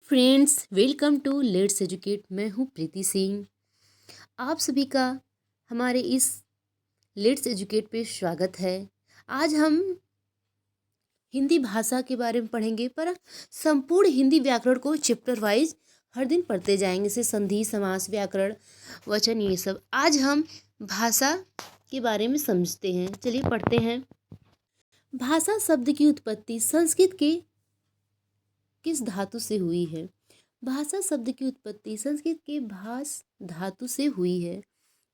Friends, welcome to let's educate. मैं हूँ प्रीति सिंह। आप सभी का हमारे इस लेट्स एजुकेट पे स्वागत है। आज हम हिंदी भाषा के बारे में पढ़ेंगे, पर संपूर्ण हिंदी व्याकरण को चैप्टर वाइज हर दिन पढ़ते जाएंगे, जैसे संधि, समास, व्याकरण, वचन, ये सब। आज हम भाषा के बारे में समझते हैं। चलिए पढ़ते हैं। भाषा शब्द की उत्पत्ति संस्कृत के किस धातु से हुई है? भाषा शब्द की उत्पत्ति संस्कृत के भास धातु से हुई है।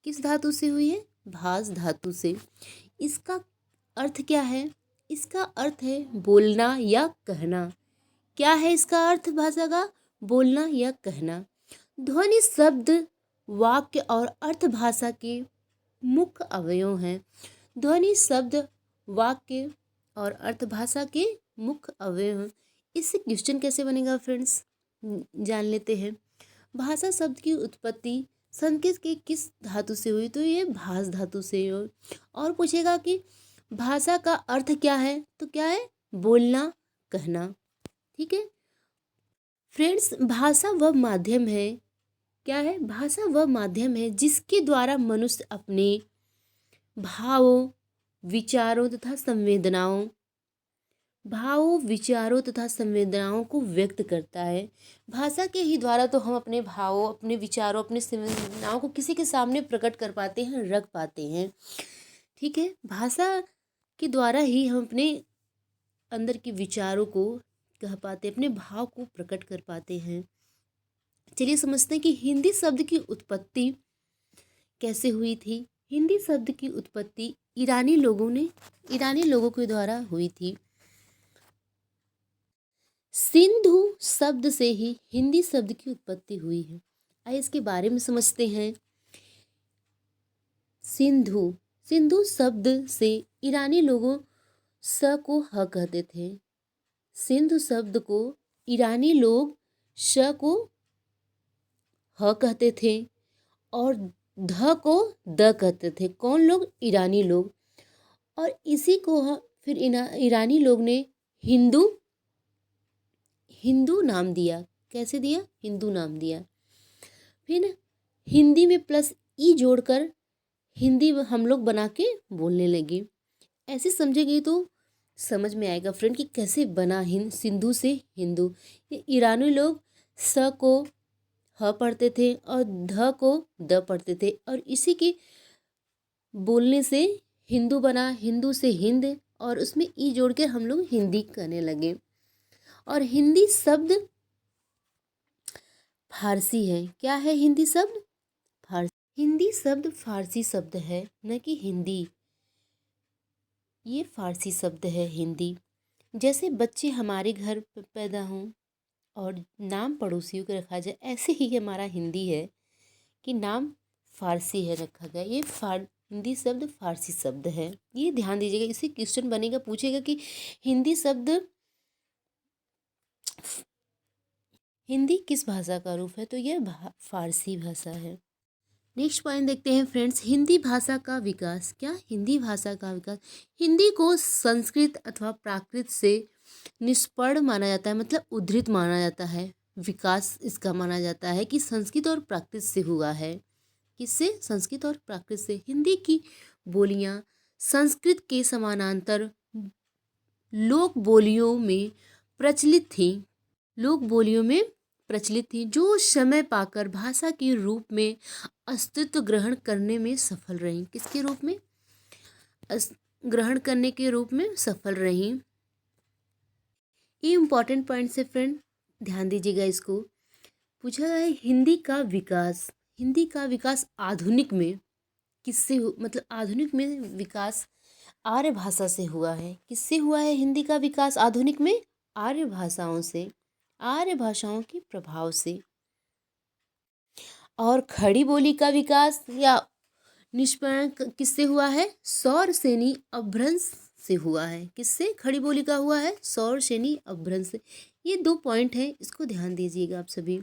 किस धातु से हुई है? भास धातु से। इसका अर्थ क्या है? इसका अर्थ है बोलना या कहना। क्या है इसका अर्थ भाषा का? बोलना या कहना। ध्वनि, शब्द, वाक्य और अर्थ भाषा के मुख्य अवयव हैं। ध्वनि, शब्द, वाक्य और अर्थ भाषा के मुख्य अवयव हैं। इससे क्वेश्चन कैसे बनेगा फ्रेंड्स, जान लेते हैं। भाषा शब्द की उत्पत्ति संस्कृत के किस धातु से हुई? तो ये भास धातु से हुई। और पूछेगा कि भाषा का अर्थ क्या है? तो क्या है? बोलना, कहना। ठीक है फ्रेंड्स, भाषा वह माध्यम है। क्या है? भाषा वह माध्यम है जिसके द्वारा मनुष्य अपने भावों, विचारों तथा संवेदनाओं को व्यक्त करता है। भाषा के ही द्वारा तो हम अपने भावों, अपने विचारों, अपने संवेदनाओं को किसी के सामने प्रकट कर पाते हैं, रख पाते हैं। ठीक है, भाषा के द्वारा ही हम अपने अंदर के विचारों को कह पाते, अपने भाव को प्रकट कर पाते हैं। चलिए समझते हैं कि हिंदी शब्द की उत्पत्ति कैसे हुई थी। हिंदी शब्द की उत्पत्ति ईरानी लोगों के द्वारा हुई थी। सिंधु शब्द से ही हिंदी शब्द की उत्पत्ति हुई है। आइए इसके बारे में समझते हैं। सिंधु शब्द से ईरानी लोगों स को ह कहते थे। सिंधु शब्द को ईरानी लोग श को ह कहते थे और ध को द कहते थे। कौन लोग? ईरानी लोग। और इसी को फिर ईरानी लोग ने हिंदू नाम दिया। कैसे दिया? हिंदू नाम दिया। फिर हिंदी में प्लस ई जोड़कर हिंदी हम लोग बना के बोलने लगे। ऐसे समझेंगे तो समझ में आएगा फ्रेंड कि कैसे बना सिंधु से हिंदू। ये ईरानी लोग स को ह पढ़ते थे और ध को द पढ़ते थे, और इसी के बोलने से हिंदू बना, हिंदू से हिंद, और उसमें ई जोड़ के हम लोग हिंदी कहने लगे। और हिंदी शब्द फारसी है। क्या है हिंदी शब्द? फारसी। हिंदी शब्द फारसी शब्द है, न कि हिंदी। ये फारसी शब्द है हिंदी। जैसे बच्चे हमारे घर पैदा हों और नाम पड़ोसियों को रखा जाए, ऐसे ही हमारा हिंदी है कि नाम फारसी है रखा गया। ये हिंदी शब्द फारसी शब्द है। ये ध्यान दीजिएगा। इसी क्वेश्चन बनेगा, पूछेगा कि हिंदी किस भाषा का रूप है? तो यह फारसी भाषा है। नेक्स्ट पॉइंट देखते हैं फ्रेंड्स, हिंदी भाषा का विकास। क्या? हिंदी भाषा का विकास। हिंदी को संस्कृत अथवा प्राकृत से निष्पर्ण माना जाता है, मतलब उद्धृत माना जाता है। विकास इसका माना जाता है कि संस्कृत और प्राकृत से हुआ है। किससे? संस्कृत और प्राकृत से। हिंदी की बोलियां संस्कृत के समानांतर लोक बोलियों में प्रचलित थी, जो समय पाकर भाषा के रूप में अस्तित्व ग्रहण करने में सफल रही। किसके रूप में? ग्रहण करने के रूप में सफल रही। ये इम्पॉर्टेंट पॉइंट से फ्रेंड, ध्यान दीजिएगा। इसको पूछा है हिंदी का विकास आधुनिक में किससे मतलब आधुनिक में विकास आर्य भाषा से हुआ है। किससे हुआ है हिंदी का विकास आधुनिक में? आर्य भाषाओं के प्रभाव से। और खड़ी बोली का विकास या निष्पर्ण किससे हुआ है? सौरसेनी अपभ्रंश से हुआ है। किससे खड़ी बोली का हुआ है? सौरसेनी अपभ्रंश से। ये 2 पॉइंट हैं, इसको ध्यान दीजिएगा आप सभी।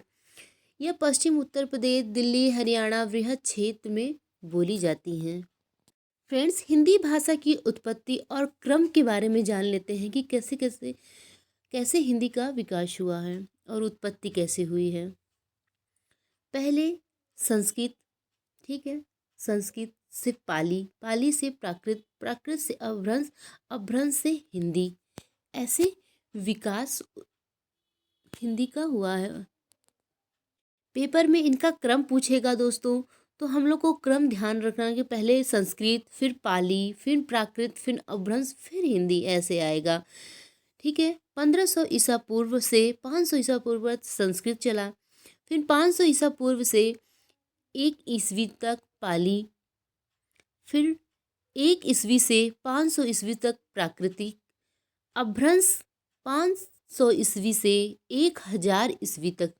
यह पश्चिम उत्तर प्रदेश, दिल्ली, हरियाणा वृहद क्षेत्र में बोली जाती हैं। फ्रेंड्स, हिंदी भाषा की उत्पत्ति और क्रम के बारे में जान लेते हैं कि कैसे हिंदी का विकास हुआ है और उत्पत्ति कैसे हुई है। पहले संस्कृत, ठीक है, संस्कृत से पाली, पाली से प्राकृत, प्राकृत से अपभ्रंश, अपभ्रंश से हिंदी, ऐसे विकास हिंदी का हुआ है। पेपर में इनका क्रम पूछेगा दोस्तों, तो हम लोग को क्रम ध्यान रखना है कि पहले संस्कृत, फिर पाली, फिर प्राकृत, फिर अपभ्रंश, फिर हिंदी, ऐसे आएगा। ठीक है। 1500 ईसा पूर्व से 500 ईसा पूर्व संस्कृत चला, फिर 500 ईसा पूर्व से 1 ईस्वी तक पाली, फिर 1 ईस्वी से 500 ईस्वी तक प्राकृतिक, अपभ्रंश 500 ईस्वी से 1000 ईस्वी तक,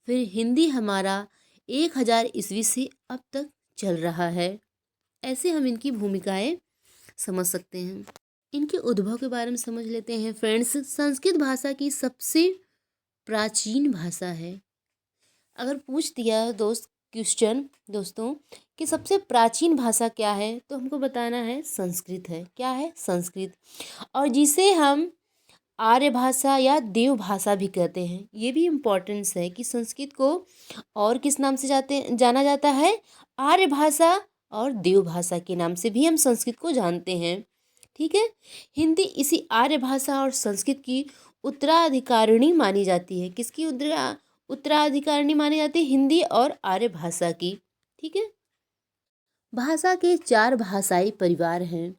फिर हिंदी हमारा 1000 ईस्वी से अब तक चल रहा है। ऐसे हम इनकी भूमिकाएं समझ सकते हैं। इनके उद्भव के बारे में समझ लेते हैं फ्रेंड्स। संस्कृत भाषा की सबसे प्राचीन भाषा है। अगर पूछ दिया क्वेश्चन दोस्तों कि सबसे प्राचीन भाषा क्या है, तो हमको बताना है संस्कृत है। क्या है? संस्कृत। और जिसे हम आर्य भाषा या देव भाषा भी कहते हैं। ये भी इम्पोर्टेंस है कि संस्कृत को और किस नाम से जाना जाता है? आर्य भाषा और देव भाषा के नाम से भी हम संस्कृत को जानते हैं। ठीक है। हिंदी इसी आर्य भाषा और संस्कृत की उत्तराधिकारिणी मानी जाती है। किसकी उत्तराधिकारिणी मानी जाती है? हिंदी और आर्य भाषा की। ठीक है। भाषा के 4 भाषाई परिवार हैं।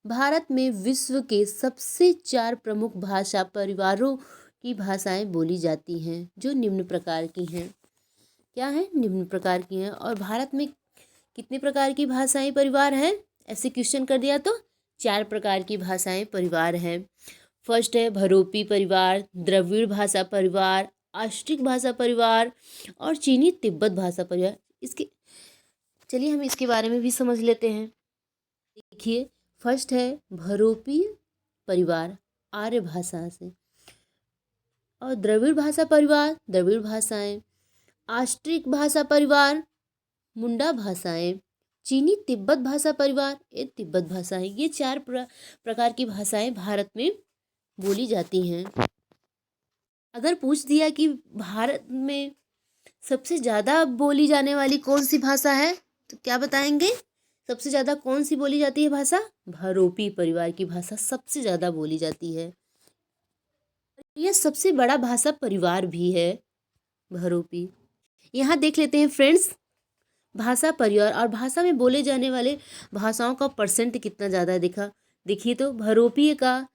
भारत में विश्व के सबसे 4 प्रमुख भाषा परिवारों की भाषाएं बोली जाती हैं, जो निम्न प्रकार की हैं। क्या है? निम्न प्रकार की हैं। और भारत में कितने प्रकार की भाषाएं परिवार हैं? ऐसे क्वेश्चन कर दिया तो 4 प्रकार की भाषाएं परिवार हैं। फर्स्ट है भरोपी परिवार, द्रविड़ भाषा परिवार, आष्ट्रिक भाषा परिवार और चीनी तिब्बत भाषा परिवार। चलिए हम इसके बारे में भी समझ लेते हैं। देखिए, फर्स्ट है भरोपी परिवार, आर्य भाषा से, और द्रविड़ भाषा परिवार, द्रविड़ भाषाएं, आष्ट्रिक भाषा परिवार, मुंडा भाषाएं, चीनी तिब्बत भाषा परिवार, ये तिब्बत भाषाएं। ये 4 प्रकार की भाषाएं भारत में बोली जाती हैं। अगर पूछ दिया कि भारत में सबसे ज़्यादा बोली जाने वाली कौन सी भाषा है, तो क्या बताएंगे? सबसे ज़्यादा कौन सी बोली जाती है भाषा? भरोपी परिवार की भाषा सबसे ज़्यादा बोली जाती है। यह सबसे बड़ा भाषा परिवार भी है, भरोपी। यहाँ देख लेते हैं फ्रेंड्स, भाषा परिवार और भाषा में बोले जाने वाले भाषाओं का परसेंट कितना ज़्यादा है। देखिए तो भरोपी का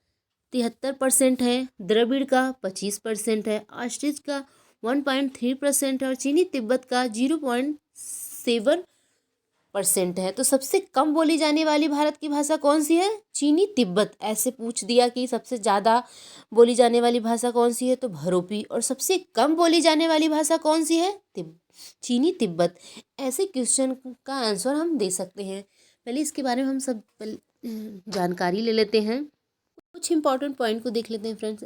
73% है, द्रविड़ का 25% है, आष्ट्रिक का 1.3% और चीनी तिब्बत का 0.7% है। तो सबसे कम बोली जाने वाली भारत की भाषा कौन सी है? चीनी तिब्बत। ऐसे पूछ दिया कि सबसे ज़्यादा बोली जाने वाली भाषा कौन सी है, तो भरोपी। और सबसे कम बोली जाने वाली भाषा कौन सी है? चीनी तिब्बत। ऐसे क्वेश्चन का आंसर हम दे सकते हैं। पहले इसके बारे में हम सब जानकारी ले लेते हैं। कुछ इंपॉर्टेंट पॉइंट को देख लेते हैं फ्रेंड्स।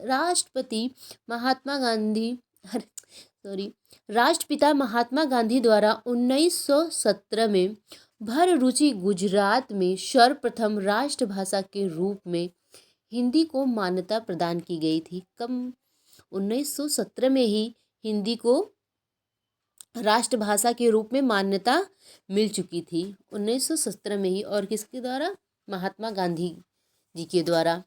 राष्ट्रपिता महात्मा गांधी द्वारा 1917 में भररुचि गुजरात में सर्वप्रथम राष्ट्रभाषा के रूप में हिंदी को मान्यता प्रदान की गई थी। कब? 1917 में ही हिंदी को राष्ट्रभाषा के रूप में मान्यता मिल चुकी थी, 1917 में ही। और किसके द्वारा? महात्मा गांधी जी के द्वारा।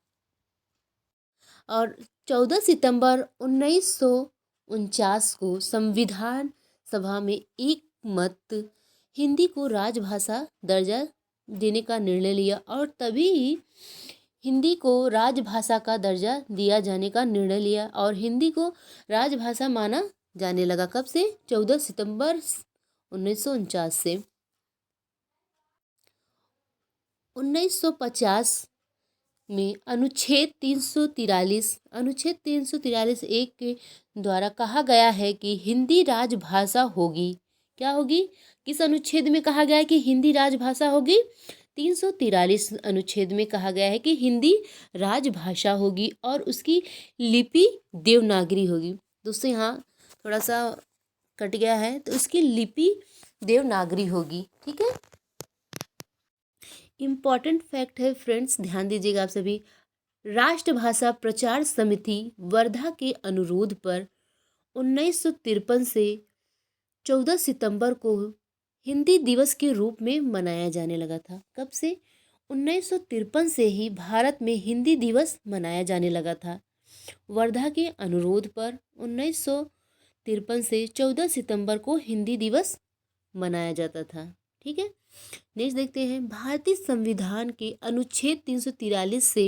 और 14 सितंबर 1949 को संविधान सभा में एक मत हिंदी को राजभाषा दर्जा देने का निर्णय लिया, और तभी हिंदी को राजभाषा का दर्जा दिया जाने का निर्णय लिया और हिंदी को राजभाषा माना जाने लगा। कब से? 14 सितंबर 1949 से। 1950 में अनुच्छेद 343 के द्वारा कहा गया है कि हिंदी राजभाषा होगी। क्या होगी? किस अनुच्छेद में कहा गया है कि हिंदी राजभाषा होगी? 343 अनुच्छेद में कहा गया है कि हिंदी राजभाषा होगी और उसकी लिपि देवनागरी होगी। दोस्तों यहाँ थोड़ा सा कट गया है, तो उसकी लिपि देवनागरी होगी। ठीक है। इम्पॉर्टेंट फैक्ट है फ्रेंड्स, ध्यान दीजिएगा आप सभी। राष्ट्रभाषा प्रचार समिति वर्धा के अनुरोध पर 1953 से 14 सितंबर को हिंदी दिवस के रूप में मनाया जाने लगा था। कब से? 1953 से ही भारत में हिंदी दिवस मनाया जाने लगा था। वर्धा के अनुरोध पर 1953 से 14 सितंबर को हिंदी दिवस मनाया जाता था। ठीक है, नेक्स्ट देखते हैं। भारतीय संविधान के अनुच्छेद 343 से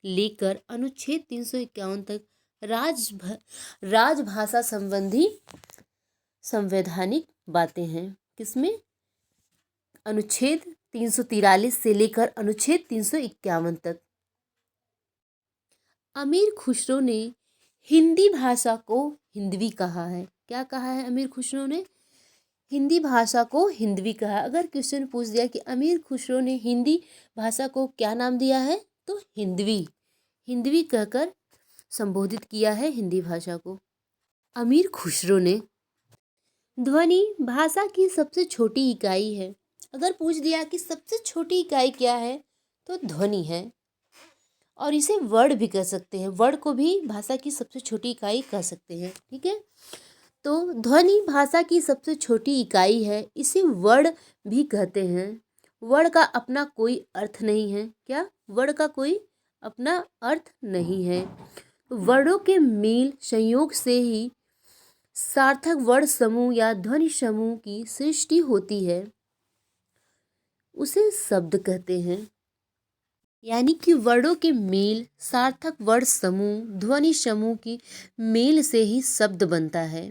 लेकर अनुच्छेद 351 तक राजभाषा संबंधी संवैधानिक बातें हैं। किसमें? अनुच्छेद 343 से लेकर अनुच्छेद 351 तक। अमीर खुसरो ने हिंदी भाषा को हिंदवी कहा है। क्या कहा है अमीर खुसरो ने? हिंदी भाषा को हिंदवी कहा। अगर क्वेश्चन पूछ दिया कि अमीर खुसरो ने हिंदी भाषा को क्या नाम दिया है, तो हिंदवी, हिंदवी कहकर संबोधित किया है हिंदी भाषा को। अमीर खुसरो ने ध्वनि भाषा की सबसे छोटी इकाई है। अगर पूछ दिया कि सबसे छोटी इकाई क्या है, तो ध्वनि है। और इसे वर्ड भी कह सकते हैं, वर्ड को भी भाषा की सबसे छोटी इकाई कह सकते हैं। ठीक है, तो ध्वनि भाषा की सबसे छोटी इकाई है, इसे वर्ड भी कहते हैं। वर्ड का अपना कोई अर्थ नहीं है। क्या? वर्ड का कोई अपना अर्थ नहीं है। वर्डों के मेल संयोग से ही सार्थक वर्ड समूह या ध्वनि समूह की सृष्टि होती है, उसे शब्द कहते हैं। यानी कि वर्डों के मेल, सार्थक वर्ड समूह, ध्वनि समूह की मेल से ही शब्द बनता है।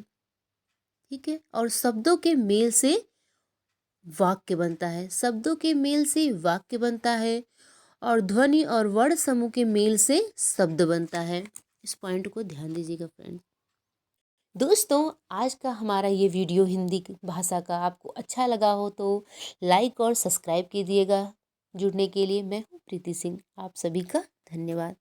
ठीक है, और शब्दों के मेल से वाक्य बनता है, शब्दों के मेल से वाक्य बनता है, और ध्वनि और वर्ड समूह के मेल से शब्द बनता है। इस पॉइंट को ध्यान दीजिएगा फ्रेंड। दोस्तों, आज का हमारा ये वीडियो हिंदी भाषा का आपको अच्छा लगा हो तो लाइक और सब्सक्राइब कीजिएगा। जुड़ने के लिए मैं हूँ प्रीति सिंह। आप सभी का धन्यवाद।